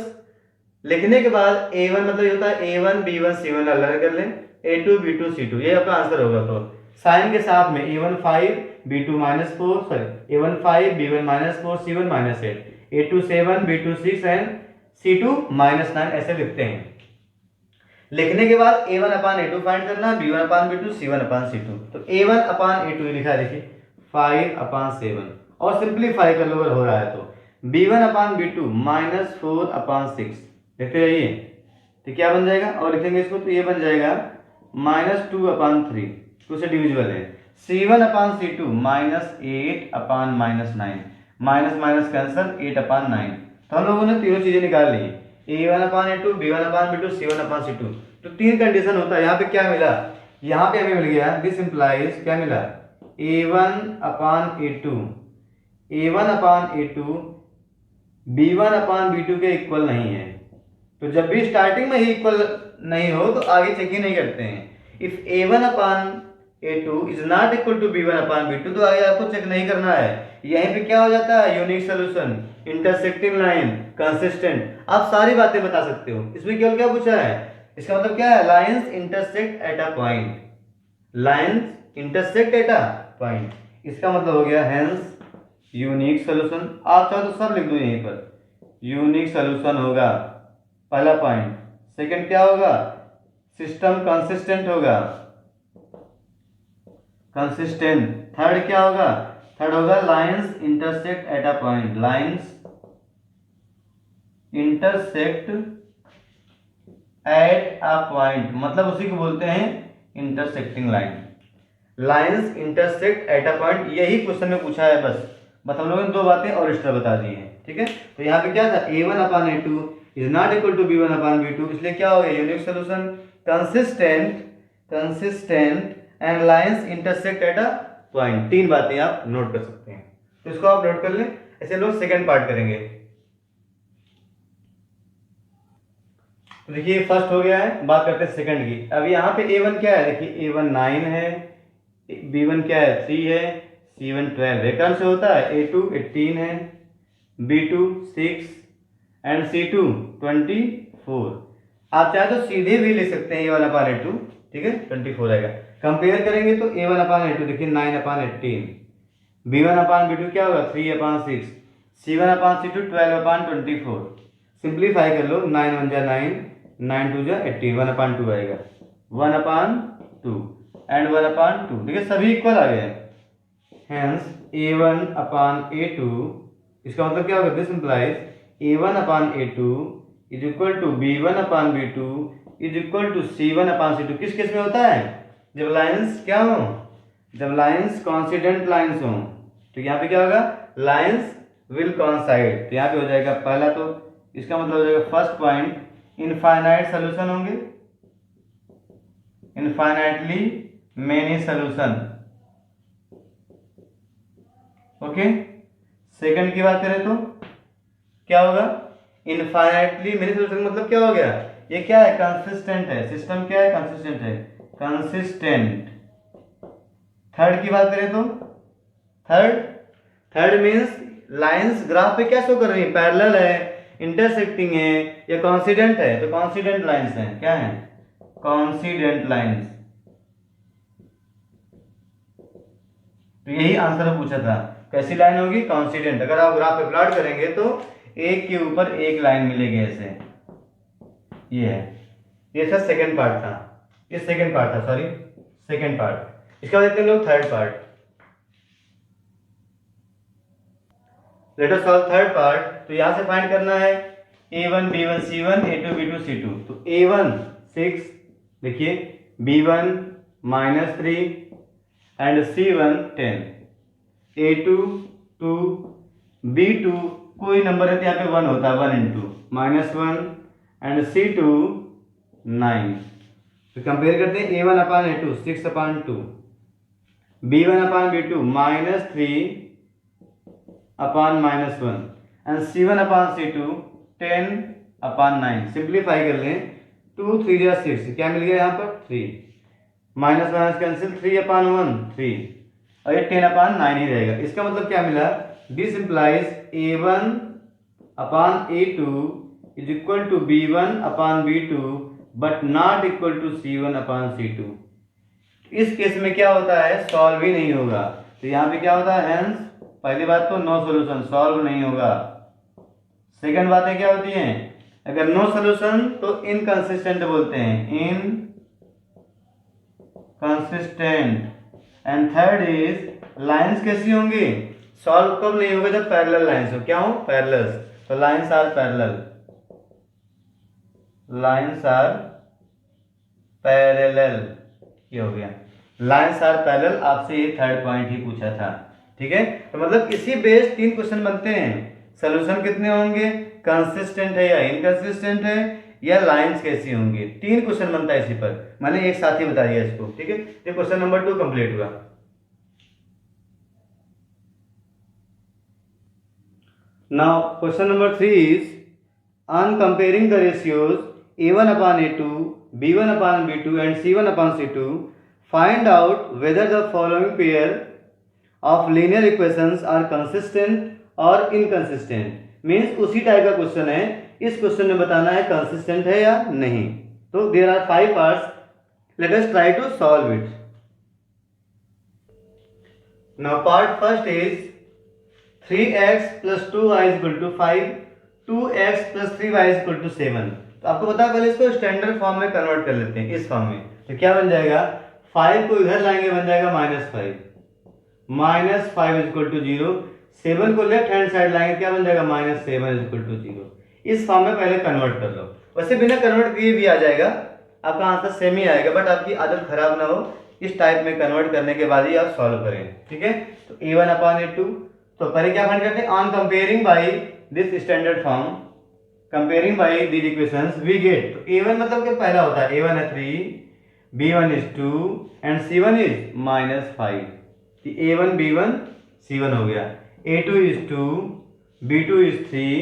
लिखने के बाद A1 मतलब ये होता है A1 B1 C1 अलग कर लें, A2 B2 C2, ये आपका आंसर होगा। तो साइन के साथ में A1 5 B2 -4, sorry A1 5 B1 -4 C1 -8, A2 7 B2 6 and C2 -9 ऐसे लिखते हैं। लिखने के बाद A1 अपान A2 फाइंड करना, B1 upon B2 C1 upon C2। तो A1 अपान A2 लिखा है, देखिए 5 अपान 7 और सिंप्लीफाई कर लो अगर हो रहा है तो B1 अपान B2 -4 अपान 6 देखते रहिए, तो क्या बन जाएगा और लिखेंगे इसको तो ये बन जाएगा -2 अपान 3, 2 से डिविजिबल है। C1 अपान C2 -8 अपान -9, माइनस माइनस कैंसल 8 अपान 9। तो हम लोगों ने तीनों चीजें निकाल ली, A1 upon A2 B1 upon B2 C1 upon C2। तो तीन कंडीशन होता है। यहाँ पे क्या मिला, यहाँ पे हमें मिल गया, दिस इंप्लाइज क्या मिला, A1 upon A2, A1 upon A2 B1 upon B2 के इक्वल नहीं है। तो जब भी स्टार्टिंग में ही इक्वल नहीं हो तो आगे चेक ही नहीं करते हैं। If A1 upon A2 is not equal to B1 upon B2 तो आगे आपको चेक नहीं करना है। यहीं पे क्या हो जाता है, unique solution, intersecting line, consistent, आप सारी बातें बता सकते हो। इसमें केवल क्या पूछा है, इसका मतलब क्या है, lines intersect at a point, lines intersect at a point, इसका मतलब हो गया हेंस यूनिक सोल्यूशन। आप चाहो तो सब लिख दो यहीं पर, यूनिक सोल्यूशन होगा पहला पॉइंट। सेकंड क्या होगा, सिस्टम कंसिस्टेंट होगा, कंसिस्टेंट। थर्ड क्या होगा, थर्ड होगा lines intersect at a point, lines intersect at a point, मतलब उसी को बोलते हैं intersecting line. Lines intersect at a point, यही क्वेश्चन में पूछा है बस हम लोगों ने दो बातें और एक्स्ट्रा बता दी हैं, ठीक है। तो यहाँ पे क्या था, A1 upon A2 is not equal to B1 upon B2, इसलिए क्या हो गया, unique solution, consistent, consistent and lines intersect at a point. तीन बातें आप नोट कर सकते हैं, तो इसको आप नोट कर लें। ऐसे लोग सेकंड पार्ट करेंगे। तो देखिए फर्स्ट हो गया है, बात करते हैं सेकंड की। अब यहाँ पे A1 क्या है, देखिए A1 9 है, B1 क्या है 3 है, C1 12 है, क्रम से होता है, A2 18 है, B2 6 एंड C2 24। आप चाहे तो सीधे भी ले सकते हैं A1 अपान A2, ठीक है 24 आएगा। कंपेयर करेंगे तो A1 अपान A2 देखिए 9 अपान 18, B1 अपान B2 क्या होगा 3 अपान 6, C1 अपान C2 12 अपान 24। सिंप्लीफाई कर लो, 9 1 जा 9, 9 2 जा 18, 1 अपान 2 आएगा, 1 अपान 2 एंड 1 अपान 2, देखिए सभी इक्वल आ गए। हेंस A1 अपान A2, इसका मतलब क्या होगा, this implies A1 upon A2 is equal to B1 upon B2 is equal to C1 upon C2। किस केस में होता है, जब लाइंस क्या हो, जब लाइंस कॉन्सिडेंट लाइंस हो। तो यहाँ पे क्या होगा, लाइंस विल कॉन्साइड, तो यहाँ पे हो जाएगा पहला, तो इसका मतलब हो जाएगा फर्स्ट पॉइंट इनफाइनाइट सोल्यूशन होंगे, infinitely many solution, okay. Second की बात करें तो क्या होगा, इनफाइनाइटली मेनी सोल्यूशन मतलब क्या हो गया, ये क्या है, कंसिस्टेंट है, सिस्टम क्या है, कंसिस्टेंट है, कंसिस्टेंट। थर्ड की बात करें तो third, third means lines graph पे क्या शो कर रही है, पैरेलल है, इंटरसेक्टिंग है या कॉन्सिडेंट है, तो कॉन्सिडेंट लाइंस हैं, क्या है, कॉन्सिडेंट लाइंस। तो यही आंसर पूछा था, कैसी लाइन होगी, कॉन्सिडेंट। अगर आप ग्राफ पे प्लॉट करेंगे तो एक के ऊपर एक लाइन मिलेगी ऐसे, ये है। ये था सेकंड पार्ट था, ये सेकंड पार्ट था, सॉरी सेकंड पार्ट। इसका देखते हैं लोग third part. Let us solve third part. तो यहां से फाइंड करना है A1 B1 C1 A2 B2 C2। तो A1 6 देखिए, B1 -3 and C1 10, A2 2, B2 कोई नंबर है तो यहाँ पे 1 होता है, 1 इंटू -1 एंड C2 9। तो कंपेयर करते हैं A1 upon A2 6 upon 2, B1 upon B2 -3 upon -1 and C1 upon C2 10 upon 9। Simplify कर लें, 2 3 जा 6, क्या मिल गया यहाँ पर 3, माइनस माइनस कैंसिल, 3 अपान 1 3 और ये 10 अपान 9 ही रहेगा। इसका मतलब क्या मिला, this implies A1 upon A2 is equal to B1 upon B2 but not equal to C1 upon C2। इस केस में क्या होता है, सॉल्व ही नहीं होगा। तो यहाँ पे क्या होता है, हेंस पहली बात तो नो सोल्यूशन, सॉल्व नहीं होगा। सेकंड बातें क्या होती हैं, अगर नो सोल्यूशन तो इनकंसिस्टेंट बोलते हैं, inconsistent. And third his lines कैसी होंगी, सॉल्व कब नहीं होगा, जब पैरेलल लाइंस हो। क्या हो, पैरेलल। तो lines are parallel, lines are parallel, ये हो गया लाइंस आर पैरेलल। आपसे ये थर्ड पॉइंट ही पूछा था, ठीक है। तो मतलब इसी बेस 3 क्वेश्चन बनते हैं। सोल्यूशन कितने होंगे, कंसिस्टेंट है या इनकंसिस्टेंट है, या लाइंस कैसी होंगी, 3 क्वेश्चन बनता है इसी पर। मैंने एक साथ ही बता दिया इसको, ठीक है। ये क्वेश्चन नंबर 2 कंप्लीट हुआ। Now question number 3 is, on comparing the ratios A1 upon A2, B1 upon B2 and C1 upon C2, find out whether the following pair of linear equations are consistent or inconsistent। Means उसी type का question है, इस question में बताना है consistent है या नहीं। तो there are 5 parts, let us try to solve it. Now part first is 3x plus 2y is equal to 5, 2x plus 3y is equal to 7। तो आपको पता है, पहले इसको स्टैंडर्ड फॉर्म में कन्वर्ट कर लेते हैं, इस फॉर्म में। तो क्या बन जाएगा, 5 को इधर लाएंगे, बन जाएगा -5, -5 इज इक्वल टू 0। 7 को लेफ्ट हैंड साइड लाएंगे, क्या बन जाएगा, -7 इज इक्वल टू 0। इस फॉर्म में पहले कन्वर्ट कर लो। वैसे बिना कन्वर्ट किए भी आ जाएगा, आपका आंसर सेम ही आएगा, बट आपकी आदत खराब ना हो, इस टाइप में कन्वर्ट करने के बाद ही आप सॉल्व करें, ठीक है। तो A1 अपॉन A2, तो पहले क्या फाइंड करते हैं, on comparing by this standard form, comparing by these equations we get. तो A1 मतलब कि पहला होता है, A1 है 3, B1 is 2 and C1 is -5। तो A1 B1 C1 हो गया। A2 is 2, B2 is 3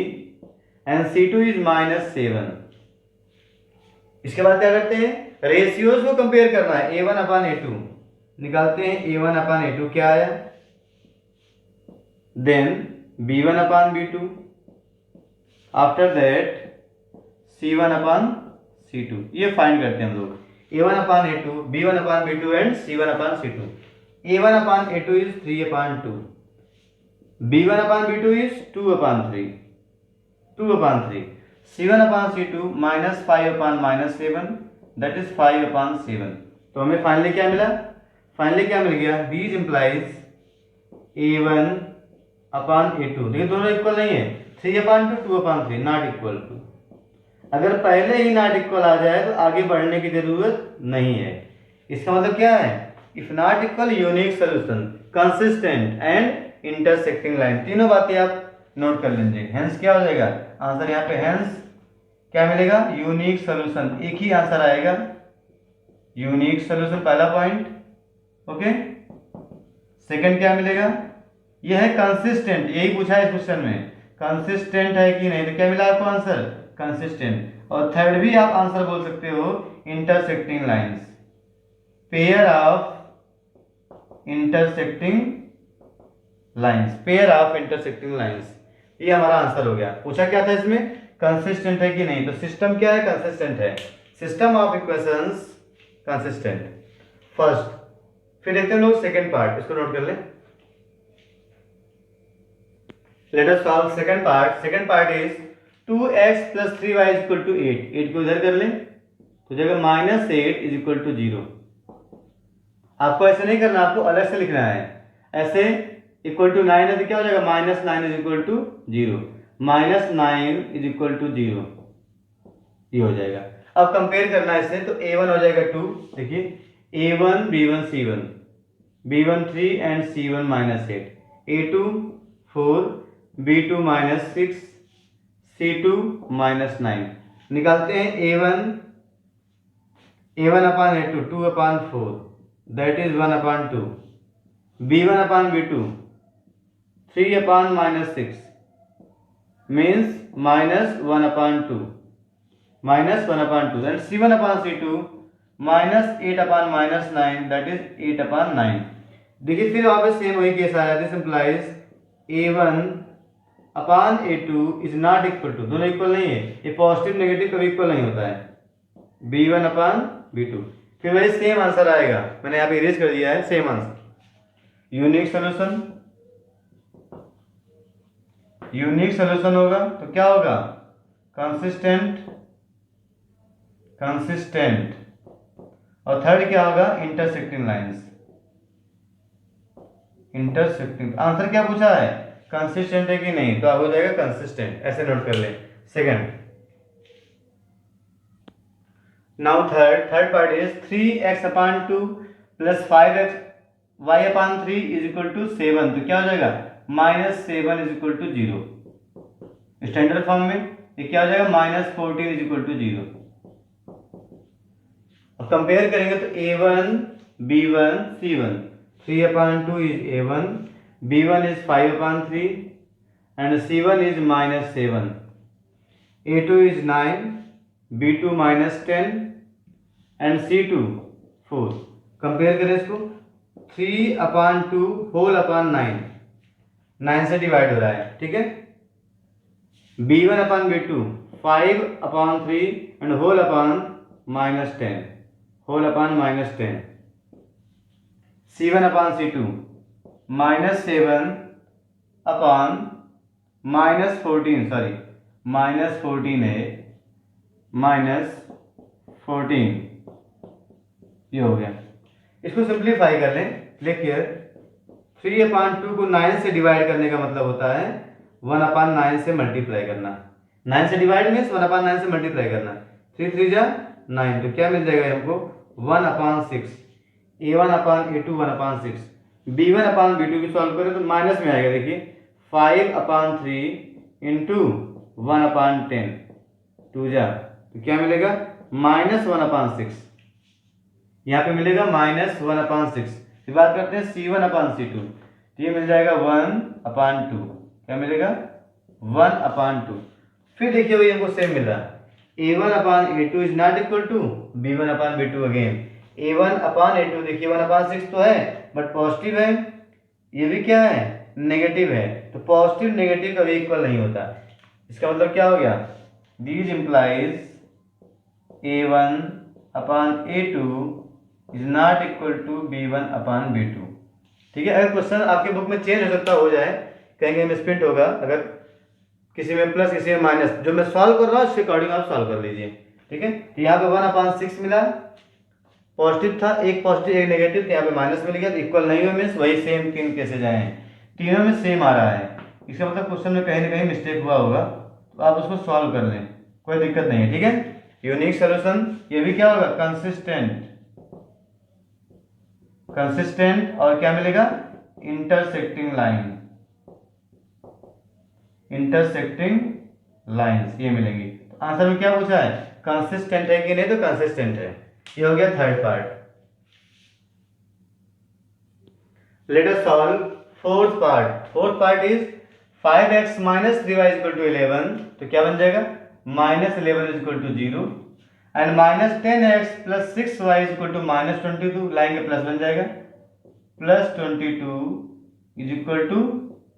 and C2 is -7। इसके बाद क्या करते हैं, रेशियोज को कंपेयर करना है, A1 अपॉन A2 निकालते हैं। A1 अपॉन A2 क्या आया, then B1 upon B2, after that C1 upon C2। ये फाइंड करते हैं हम लोग, A1 upon A2, B1 upon B2 and C1 upon C2। A1 upon A2 is 3 upon 2, B1 upon B2 is 2 upon 3, 2 upon 3, C1 upon C2 -5 upon -7, that is 5 upon 7। तो हमें finally क्या मिला, finally क्या मिल गया, these implies A1 upon A2। देखिए दोनों equal नहीं है, 3 upon 2, 2 upon 3 not equal to. अगर पहले ही नॉट इक्वल आ जाए तो आगे बढ़ने की जरूरत नहीं है। इसका मतलब क्या है, if not equal unique solution, consistent and intersecting line, तीनों बातें आप नोट कर लीजिए। हेंस क्या हो जाएगा आंसर, यहाँ पे हेंस क्या मिलेगा, यूनिक सोल्यूशन, एक ही आंसर आएगा, यूनिक सोल्यूशन पहला पॉइंट, ओके। सेकंड क्या मिलेगा, यह है कंसिस्टेंट, यही पूछा है इस क्वेश्चन में, कंसिस्टेंट है कि नहीं, तो क्या मिला आपको आंसर, कंसिस्टेंट। और थर्ड भी आप आंसर बोल सकते हो, intersecting lines, pair of intersecting lines, pair of intersecting lines, ये हमारा आंसर हो गया। पूछा क्या था इसमें, कंसिस्टेंट है कि नहीं, तो सिस्टम क्या है, कंसिस्टेंट है, system of equations consistent, first. फिर देखते हैं लोग सेकंड पार्ट, इसको नोट कर ले। Let us solve second part. Second part is 2x plus 3y is equal to 8। 8 को इधर कर लें तो जगह -8 is equal to 0। आपको ऐसे नहीं करना, आपको अलग से लिखना है। ऐसे इक्वल टू 9 है तो क्या हो जाएगा, -9 is equal to 0, -9 is equal to 0, ये हो जाएगा। अब कंपेयर करना है इससे, तो A1 हो जाएगा 2, देखिए A1 B1 C1, B1 3 and C1 -8, A2 4, B2 -6, C2 -9। निकालते हैं A1 upon A2 2 upon 4, that is 1 upon 2, B1 upon B2 3 upon -6 means -1 upon 2, -1 upon 2, and C1 upon C2 -8 upon -9, that is 8 upon 9। देखिए फिर वहां पे same वही case आया, this implies A1 upon A2 is not equal to, दोनों equal नहीं है, ये पॉजिटिव नेगेटिव कभी इक्वल नहीं होता है, B1 अपान B2। फिर वही सेम आंसर आएगा, मैंने यहाँ पे इरेज कर दिया है, same answer. Unique solution, unique solution होगा तो क्या होगा, कंसिस्टेंट, कंसिस्टेंट। और थर्ड क्या होगा, इंटरसेक्टिंग लाइंस, इंटरसेक्टिंग। आंसर क्या पूछा है, कंसिस्टेंट है कि नहीं, तो अब हो जाएगा कंसिस्टेंट, ऐसे नोट कर ले। Second, now third part is 3x upon 2 plus 5x y upon 3 is equal to 7, तो क्या हो जाएगा, -7 is equal to 0। Standard form में ये क्या हो जाएगा, -14 इज इक्वल टू 0। और कंपेयर करेंगे तो A1 B1 C1, 3 upon 2 is A1, B1 is 5 upon 3 and C1 is -7, A2 is 9, B2 -10 and C2 4। Compare करें इसको, 3 अपान 2 होल अपान 9, 9 से डिवाइड हो रहा है, ठीक है। B1 upon B2 5 upon 3 and whole upon -10, whole upon -10। C1 upon C2 -7 upon -14, sorry -14 है, -14, ये हो गया। इसको सिंप्लीफाई कर लें, देखिए 3 अपान 2 को 9 से डिवाइड करने का मतलब होता है 1 अपान 9 से मल्टीप्लाई करना। 9 से डिवाइड मीन्स 1 अपान 9 से मल्टीप्लाई करना। 3 3 जा 9, तो क्या मिल जाएगा हमको, 1 अपान 6, A1 अपान A2 1 अपान 6। B1 अपान B2 की सॉल्व करें तो माइनस में आएगा, देखिए 5 अपान 3 इंटू 1 अपान 10, 2 जा, तो क्या मिलेगा, -1 अपान 6। यहाँ पे मिलेगा -1 अपान 6। फिर बात करते हैं C1 अपान C2, तो ये मिल जाएगा 1 अपान 2, क्या मिलेगा, 1 अपान 2। फिर देखिए वही हमको सेम मिल रहा है, A1 upon A2 is not equal to B1 upon B2 again. A1 upon A2 देखिए 1 अपान 6 तो है बट पॉजिटिव है, ये भी क्या है, नेगेटिव है, तो पॉजिटिव नेगेटिव कभी इक्वल नहीं होता। इसका मतलब क्या हो गया, this implies A1 upon A2 is not equal to B1 upon B2। ठीक है, अगर क्वेश्चन आपके बुक में चेंज हो सकता हो जाए, कहेंगे मिसप्रिंट होगा, अगर किसी में प्लस किसी में माइनस, जो मैं सॉल्व कर रहा हूँ उसके अकॉर्डिंग आप सॉल्व कर लीजिए। ठीक है, तो यहाँ पे 1 अपान 6 मिला, पॉजिटिव था, एक पॉजिटिव एक नेगेटिव, तो यहाँ पे माइनस मिल गया, तो इक्वल नहीं हुआ मीन्स वही सेम तीन केसेज आए हैं, तीनों में सेम आ रहा है। इसका मतलब क्वेश्चन में कहीं ना कहीं मिस्टेक हुआ होगा, तो आप उसको सॉल्व कर लें, कोई दिक्कत नहीं है। ठीक है, यूनिक सोल्यूशन, ये भी क्या होगा, कंसिस्टेंट, कंसिस्टेंट, और क्या मिलेगा, इंटरसेक्टिंग लाइन, इंटरसेक्टिंग लाइंस, ये मिलेंगी। तो आंसर में क्या पूछा है, कंसिस्टेंट है कि नहीं, तो कंसिस्टेंट है। ये हो गया third part. Let us solve fourth part. Fourth part is 5x minus 3y equal to 11, तो क्या बन जाएगा, -11 is equal to 0 and -10x plus 6y is equal to -22, लाएंगे प्लस बन जाएगा, +22 इज इक्वल टू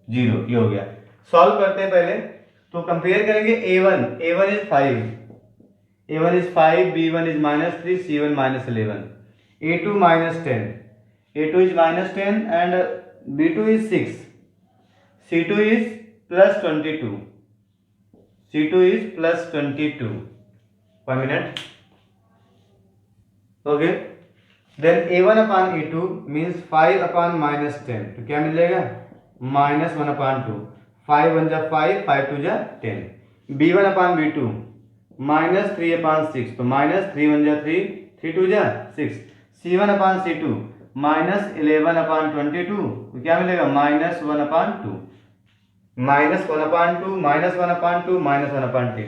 0। ये हो गया। सॉल्व करते हैं पहले, तो कंपेयर करेंगे A1 is 5, A1 is 5, B1 is -3, C1 -11, A2 -10, A2 is -10 and B2 is 6, C2 is +22, C2 is +22। 1 minute, okay, then A1 upon A2 means 5 upon -10, तो क्या मिल जाएगा, -1 upon 2, 5 1 जा 5, 5 2 जा 10, B1 upon B2 -3 अपान 6, तो -3 1 जा 3, 3 2 जा 6, C1 अपान C2 -11 अपान 22, तो क्या मिलेगा, -1 upon 2, -1 upon 2, -1 upon 2, -1 upon 2।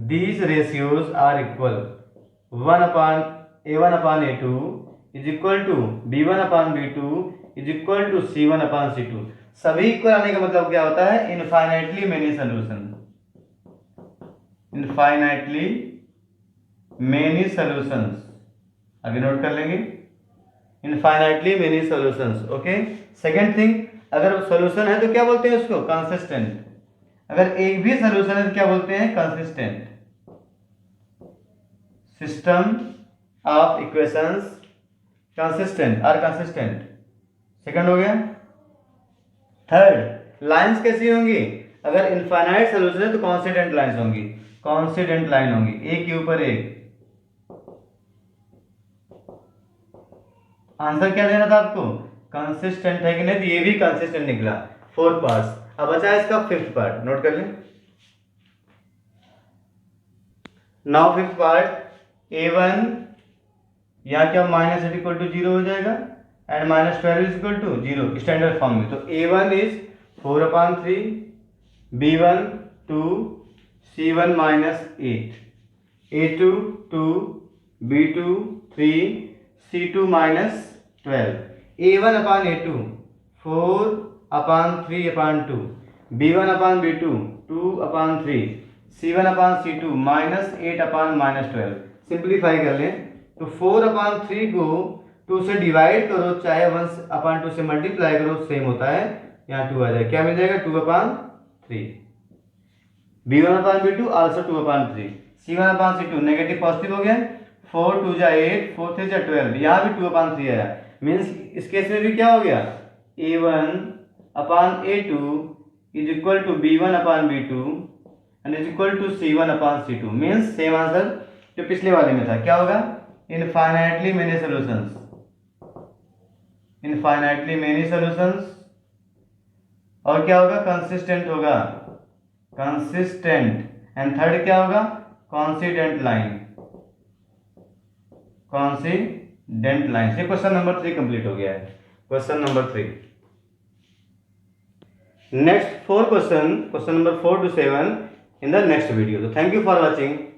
These ratios are equal, 1 upon A1 upon A2 is equal to B1 upon B2 is equal to C1 upon C2। सभी equal आने का मतलब क्या होता है, infinitely many solution, infinitely many solutions, आगे note कर लेंगे, infinitely many solutions. Okay, second thing, अगर सॉल्यूशन है तो क्या बोलते हैं उसको, कंसिस्टेंट। अगर एक भी सोल्यूशन है तो क्या बोलते हैं, consistent. System of equations consistent are consistent. Second हो गया। थर्ड, लाइंस कैसी होंगी, अगर इनफाइनाइट सोल्यूशन है तो कॉन्स्टेंट लाइंस होंगी, कॉन्स्टेंट लाइन होंगी, एक के ऊपर एक। आंसर क्या देना था आपको, कंसिस्टेंट है कि नहीं, तो ये भी कंसिस्टेंट निकला। Fourth part. अब बचा इसका फिफ्थ पार्ट, नोट कर लें। नाउ फिफ्थ पार्ट, a1 यहाँ क्या माइनस इज इक्वल टू 0 हो जाएगा and minus 12 is equal to 0 standard form में। तो a1 इज 4/3, b1 2, c1 minus 8, a2 2, b2 3, c2 minus 12। a1/a2 4/3/2, b1/b2 2/3, c1/c2 minus 8/-12। Simplify कर लें तो 4/3 को 2 से डिवाइड करो, चाहे 1/2 से मल्टीप्लाई करो, सेम होता है, यहाँ 2 आ जाएगा, क्या मिल जाएगा 2/3। b1/b2 also 2/3, c1/c2 negative positive हो गया, 4 2 जा 8, 4 3 जा 12, यहाँ भी 2/3 आया। मीन्स इस केस में भी क्या हो गया, a1/a2 is equal to b1/b2 and is equal to c1/c2। Means same answer जो पिछले वाले में था। क्या होगा, infinitely many solutions, infinitely many solutions. और क्या होगा, कंसिस्टेंट होगा, कंसिस्टेंट। एंड थर्ड क्या होगा, कॉन्सिडेंट लाइन, कॉन्सिडेंट लाइन। ये क्वेश्चन नंबर 3 कंप्लीट हो गया है, question number 3। Next 4 question, question number 4 to 7 in the next video. So thank you for watching.